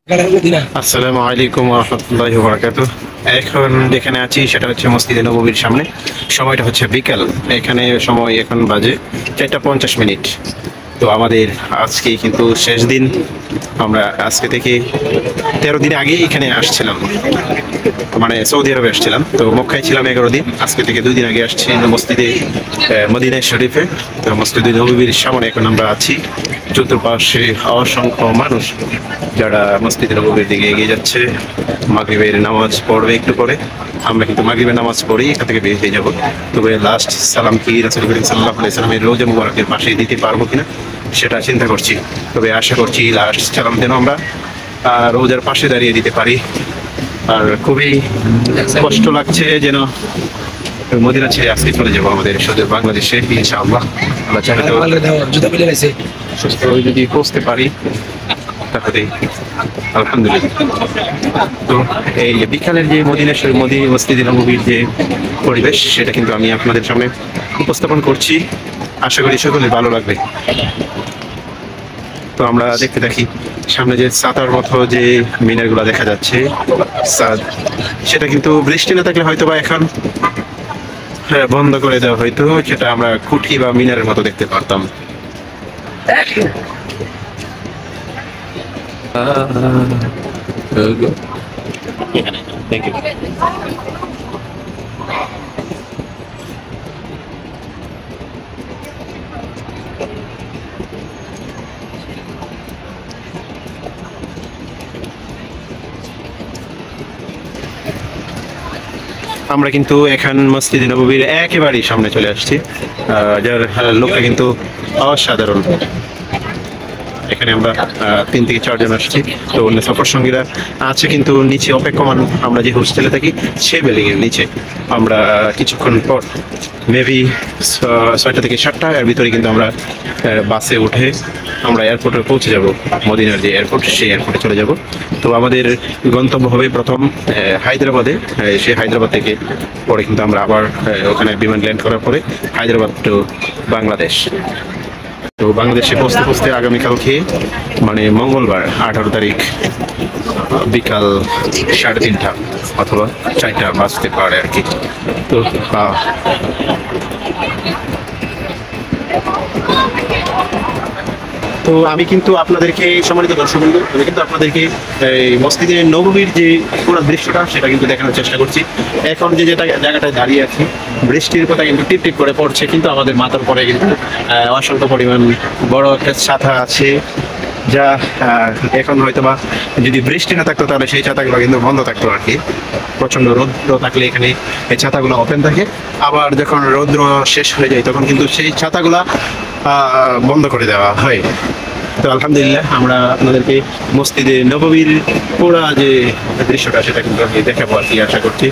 আসসালামু আলাইকুম ওয়া রাহমাতুল্লাহি ওয়া বারাকাতুহু। এখন যেখানে আছি সেটা হচ্ছে মসজিদে নববীর সামনে। সময়টা হচ্ছে বিকাল। এখানে সময় এখন বাজে 4:50। তো আমাদের আজকে কিন্তু শেষ দিন। আমরা আজকে থেকে 13 দিন আগে এখানে আসছিলাম, মানে সৌদি আরবে আসছিলাম। তো মক্কায় ছিলাম 11 দিন, আজকে থেকে 2 দিন আগে আসছি মসজিদে মদিনা শরীফে। তো মসজিদে নববীর সামনে এখন আমরা আছি। চতুর্পাশে অসংখ্য মানুষ যারা মসজিদে নববীর দিকে এগিয়ে যাচ্ছে। মাগরিবের নামাজ পড়বে একটু পরে। আমরা কিন্তু মাগরিবের নামাজ পড়েই এখান থেকে বের হয়ে যাবো। তবে লাস্ট সালাম কি রাসূল করিম সাল্লাল্লাহু আলাইহি সাল্লামের রওজা মুবারকের পাশে দিতে পারবো কিনা সেটা চিন্তা করছি। তবে আশা করছি লাস্ট সালাম যেন আমরা রোজার পাশে দাঁড়িয়ে দিতে পারি। আর খুবই কষ্ট লাগছে যেন মদিনা ছেড়ে আজকে চলে যাবো আমাদের সুদূর বাংলাদেশে। ইনশাআল্লাহ আল্লাহ চাইলে তো সুস্থ হয়ে যদি পৌঁছতে পারি তাহলে আলহামদুলিল্লাহ। তো এই বিকালের যে মসজিদে নববীর যে পরিবেশ সেটা কিন্তু আমি আপনাদের সামনে উপস্থাপন করছি। আশা করি সকলে ভালো লাগবে। তো আমরা দেখতে থাকি সামনে যে ছাতার মতো যে মিনারগুলো দেখা যাচ্ছে, সেটা কিন্তু বৃষ্টি না থাকলে হয়তো বা এখন বন্ধ করে দেওয়া হয়তো, সেটা আমরা খুঁটি বা মিনারের মতো দেখতে পারতাম। Thank you. আমরা কিন্তু এখন মসজিদে নববীর একেবারেই সামনে চলে আসছি, যার লোকটা কিন্তু অসাধারণ। এখানে আমরা 3 থেকে 4 জন আসছি। তো অন্য সফর সঙ্গীরা আছে কিন্তু নিচে অপেক্ষমান। আমরা যে হোস্টেলে থাকি সেই বিল্ডিং এর নিচে। আমরা কিছুক্ষণ পর মেবি 6টা থেকে 7টা এর ভিতরে কিন্তু আমরা বাসে উঠে আমরা এয়ারপোর্টে পৌঁছে যাব। মদিনার যে এয়ারপোর্ট সেই এয়ারপোর্টে চলে যাব। তো আমাদের গন্তব্য হবে প্রথম হায়দ্রাবাদে। সেই হায়দ্রাবাদ থেকে পরে কিন্তু আমরা আবার ওখানে বিমান ল্যান্ড করার পরে হায়দ্রাবাদ টু বাংলাদেশ। তো বাংলাদেশে পৌঁছতে পৌঁছতে আগামীকালকে মানে মঙ্গলবার 18 তারিখ বিকাল 3:30 অথবা 4টা বাজতে পারে আর কি। তো তো আমি কিন্তু আপনাদেরকে সম্মানিত দর্শকবৃন্দ, আমি কিন্তু আপনাদেরকে এই মসজিদে নববীর যে পুরো দৃশ্যটা সেটা কিন্তু দেখানোর চেষ্টা করছি। এখন যে জায়গাটায় দাঁড়িয়ে আছি, বৃষ্টির কথা কিন্তু টিপ টিপ করে পড়ছে, কিন্তু আমাদের মাথার পরে কিন্তু অসংখ্য পরিমাণ বড় একটা ছাতা আছে, যা এখন হয়তো বা যদি বৃষ্টি না থাকতো তাহলে সেই ছাতাগুলো কিন্তু বন্ধ থাকতো আর কি। প্রচন্ড রৌদ্র থাকলে এখানে এই ছাতাগুলো ওপেন থাকে, আবার যখন রৌদ্র শেষ হয়ে যায় তখন কিন্তু সেই ছাতাগুলা বন্ধ করে দেওয়া হয়। তো আলহামদুলিল্লাহ আমরা আপনাদেরকে মসজিদে নববীর পুরা যে দৃশ্যটা সেটা কিন্তু আমি দেখাবো আর কি আশা করছি।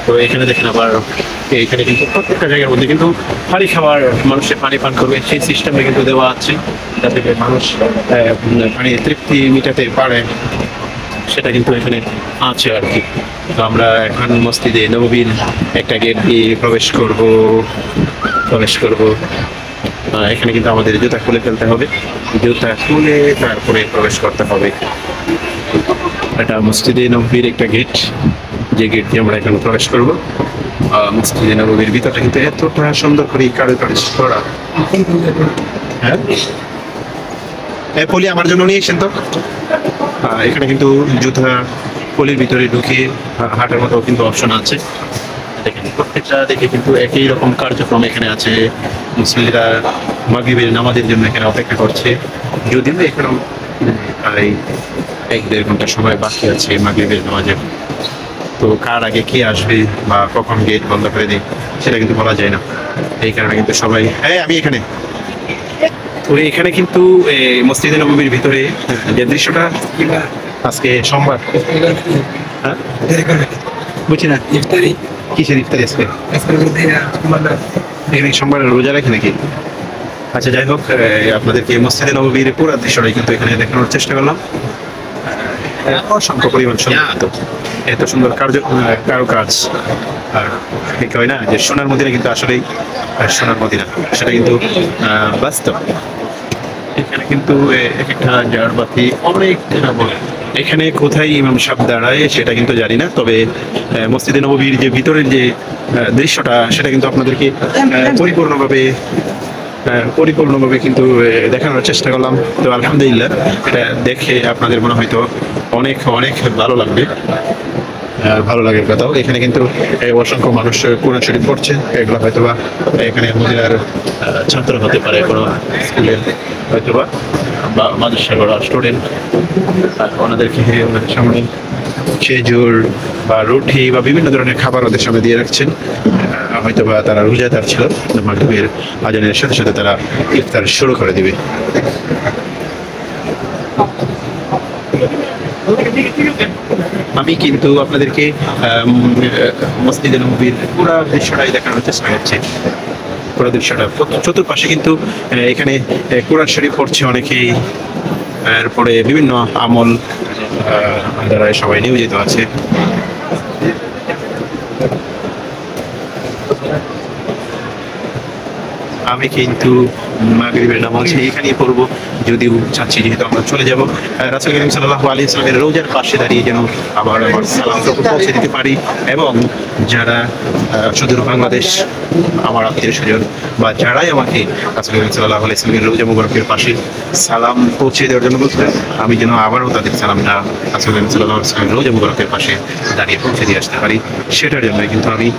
তো এখানে দেখেন আবার এখানে কিন্তু প্রত্যেকটা জায়গার মধ্যে কিন্তু পানি খাবার, মানুষের পানি পান করবে সেই সিস্টেমে কিন্তু দেওয়া আছে, যাতে মানুষ পানি তৃপ্তি মেটাতে পারে, সেটা কিন্তু এখানে আছে আর কি। তো আমরা এখন মসজিদে নববীর একটা গেট দিয়ে প্রবেশ করব। এখানে কিন্তু আমাদের জুতা খুলে ফেলতে হবে, জুতা খুলে তারপরে প্রবেশ করতে হবে। এটা মসজিদে নববীর একটা গেট, যে গেট দিয়ে আমরা এখানে প্রবেশ করব। মসজিদে নববীর ভিতরটা কিন্তু এতটা সুন্দর করে কারুকাজ করা। হ্যাঁ, পলি আমার জন্য নিয়ে এসেছেন তো। এখানে কিন্তু জুতা পলির ভিতরে ঢুকিয়ে হাঁটার মতো কিন্তু অপশন আছে। দেখেন প্রত্যেকটা দেখে কিন্তু একই রকম কার্যক্রম এখানে আছে। মুসলিমরা মাগরিবের নামাজের জন্য এখানে অপেক্ষা করছে, যদিও এখানেও প্রায় 1-1.5 ঘন্টা সময় বাকি আছে মাগরিবের নামাজের। তো কার আগে কে আসবে বা কখন গেট বন্ধ করে দেয় সেটা কিন্তু বলা যায় না। এই কারণে কিন্তু সবাই আমি এখানে। তো এখানে কিন্তু মসজিদে নববীর ভিতরে যে দৃশ্যটা, আজকে সোমবার, হ্যাঁ বুঝছি না কিসের ইফতারি আজকে? এখানে সোমবার রোজা রাখি নাকি? আচ্ছা যাই হোক, আপনাদেরকে মসজিদে নববীর পুরো দৃশ্যটাই কিন্তু এখানে দেখানোর চেষ্টা করলাম। অসংখ্য পরিমাণ সুন্দর, এত সুন্দর কারুকাজ। আর ঠিক হয় না যে সোনার মদিনা কিন্তু আসলেই সোনার মদিনা, সেটা কিন্তু বাস্তব। এখানে কিন্তু এক একটা জারবাতি অনেক বলে। এখানে কোথায় ইমাম সাহেব দাঁড়ায় সেটা কিন্তু জানি না, তবে মসজিদে নববীর যে ভিতরের যে দৃশ্যটা সেটা কিন্তু আপনাদেরকে পরিপূর্ণভাবে কিন্তু দেখানোর চেষ্টা করলাম। তো আলহামদুলিল্লাহ, এটা দেখে আপনাদের মনে হয়তো অনেক অনেক ভালো লাগবে। ভালো লাগার কথাও, এখানে কিন্তু অসংখ্য মানুষ কোরআন শরীফ পড়ছে। এগুলো হয়তোবা এখানে মহিলার ছাত্র হতে পারে, কোনো স্কুলের হয়তোবা বা মাদ্রাসার স্টুডেন্ট। ওনাদেরকে ওনাদের সামনে খেজুর বা রুটি বা বিভিন্ন ধরনের খাবার ওদের সামনে দিয়ে রাখছেন। হয়তোবা তারা রোজাদার ছিল, মাগরিবের আজানের সাথে সাথে তারা ইফতার শুরু করে দিবে। আমি কিন্তু আপনাদেরকে মসজিদে নববীর পুরো দৃশ্যটাই দেখানোর চেষ্টা করছি। পুরো দৃশ্যটা চতুর্পাশে কিন্তু এখানে কোরআন শরীফ পড়ছে অনেকেই, এরপরে বিভিন্ন আমল দ্বারা সবাই নিয়োজিত আছে। আমি কিন্তু মাগরিবের নামাজ এখানেই পড়বো, যদিও চাচ্ছি যেহেতু আমরা চলে যাব রাসূল করিম সাল্লাল্লাহু আলাইহি ওয়াসাল্লামের রওজার পাশে দাঁড়িয়ে যেন আবার আমার সালামটুকু পৌঁছে দিতে পারি, এবং যারা সুদূর বাংলাদেশ আমার আত্মীয় স্বজন বা যারাই আমাকে রাসূল করিম সাল্লাল্লাহু আলাইহি ওয়াসাল্লামের রওজা মুবারকের পাশে সালাম পৌঁছে দেওয়ার জন্য বলছেন, আমি যেন আবারও তাদের সালামটা রাসূল করিম সাল্লাল্লাহু আলাইহি ওয়াসাল্লামের রওজা মুবারকের পাশে দাঁড়িয়ে পৌঁছে দিয়ে আসতে পারি। সেটার জন্য কিন্তু আমি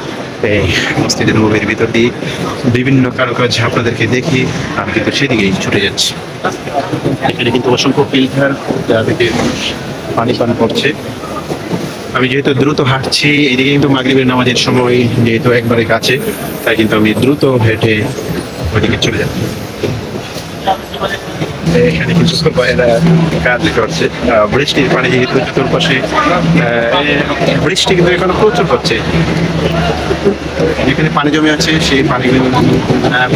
এই মসজিদে নববীর ভিতর দিয়ে বিভিন্ন কারুকাজ আপনাদেরকে দেখি, আমি কিন্তু সেদিকেই ছুটে যাচ্ছি। এখানে কিন্তু অসংখ্য ফিল্টার থেকে পানি পান করছে। আমি যেহেতু দ্রুত হাঁটছি, এদিকে কিন্তু মাগরিবের নামাজের সময় যেহেতু একবারে কাছে, তাই কিন্তু আমি দ্রুত হেঁটে ওইদিকে চলে যাচ্ছি। এখানে কিছু ভাইয়েরা কাজ করছে। বৃষ্টির পানি যেহেতু চতুর্পাশে, বৃষ্টি কিন্তু এখনো প্রচুর হচ্ছে। যেখানে পানি জমে আছে সেই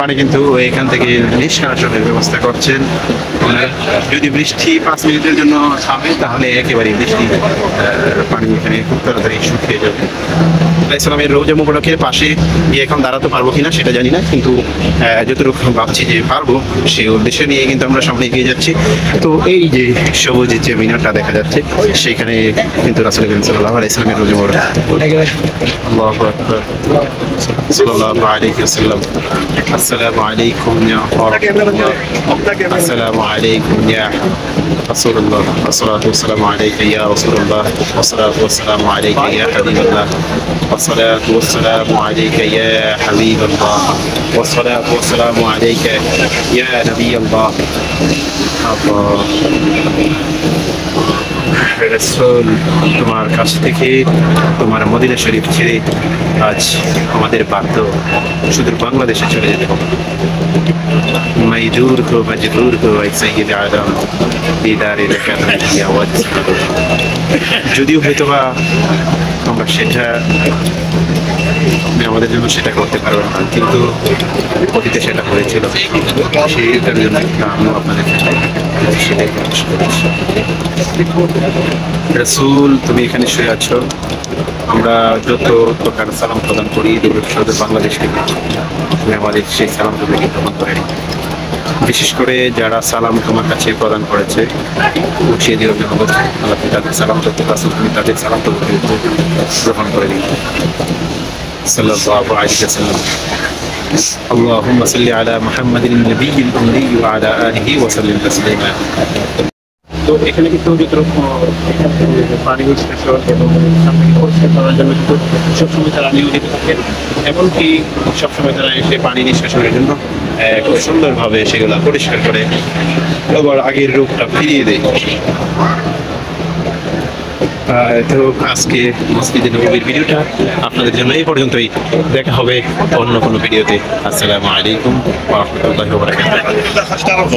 পানি কিন্তু এখান থেকে নিষ্কাশনের ব্যবস্থা করছেন। যদি বৃষ্টি 5 মিনিটের জন্য থামে তাহলে একেবারে বৃষ্টি পানি এখানে খুব তাড়াতাড়ি শুকিয়ে যাবে। ইসলামের রওজা মুবারকের পাশে গিয়ে এখন দাঁড়াতে পারবো কিনা সেটা জানি না, কিন্তু যতটুকু ভাবছি যে পারবো সেই উদ্দেশ্য নিয়ে কিন্তু আমরা সামনে এগিয়ে যাচ্ছি। তো এই যে সবুজ যে মিনারটা দেখা যাচ্ছে, সেখানে কিন্তু রাসূল করিম সাল্লাল্লাহু আলাইহি ওয়াসাল্লামের রওজা মুবারক। আল্লাহু আকবার, সাল্লাল্লাহু আলাইহি ওয়াসাল্লাম। আসসালামু আলাইকুম ইয়া রাসূলুল্লাহ, আসসালামু আলাইকুম ইয়া রাসূলুল্লাহ, আসসালাতু ওয়াসসালামু আলাইকা ইয়া রাসূলুল্লাহ, আসসালাতু ওয়াসসালামু আলাইকা ইয়া হাবিবাল্লাহ, والصلاة والسلام عليك يا حبيب الله، والصلاة والسلام عليك يا نبي الله। রাসূল, তোমার কাছ থেকে তোমার মদিনা শরীফ ছেড়ে আজ আমাদের বাধ্য সুদূর বাংলাদেশে চলে যেতে হবে। মজদুর কো মজদুর কো এ সৈয়দ আদম দিদারে লাকানা ইয়া ওয়াজ। যদিও হয়তোবা আমরা সেটা আমাদের জন্য সেটা করতে পারবো না, কিন্তু অতীতে সেটা হয়েছিল, সেইটার জন্য আমিও আপনাদের সেটাই রাসূল, তুমি এখানে শুয়ে আছো। আমরা যত প্রকার সালাম প্রদান করি বাংলাদেশ থেকে, তুমি আমাদের সেই সালামগুলোকে গ্রহণ করে, বিশেষ করে যারা সালাম তোমার কাছে প্রদান করেছে উঠিয়ে দিও জন্য আল্লাহ তাদের সালাম করতে রাসূল, তুমি তাদের সালাম গ্রহণ করে দিও সাল্লাল্লাহু আলাইহি ওয়াসাল্লাম। اللهم صل على محمد النبي الأمي وعلى آله وسلم تسليما। তো এখানে কিন্তু পানি নিষ্কাশন এবং পরিষ্কার করার জন্য কিন্তু সবসময় তারা নিয়োজিত থাকেন, এমনকি সবসময় তারা এসে পানি নিষ্কাশনের জন্য খুব সুন্দরভাবে সেগুলো পরিষ্কার করে আবার আগের রূপটা ফিরিয়ে দেয়। তো আজকে মসজিদে নববীর ভিডিওটা আপনাদের জন্য এই পর্যন্তই। দেখা হবে অন্য কোনো ভিডিওতে। আসসালামু আলাইকুম ওয়া রাহমাতুল্লাহি ওয়া বারাকাতুহু।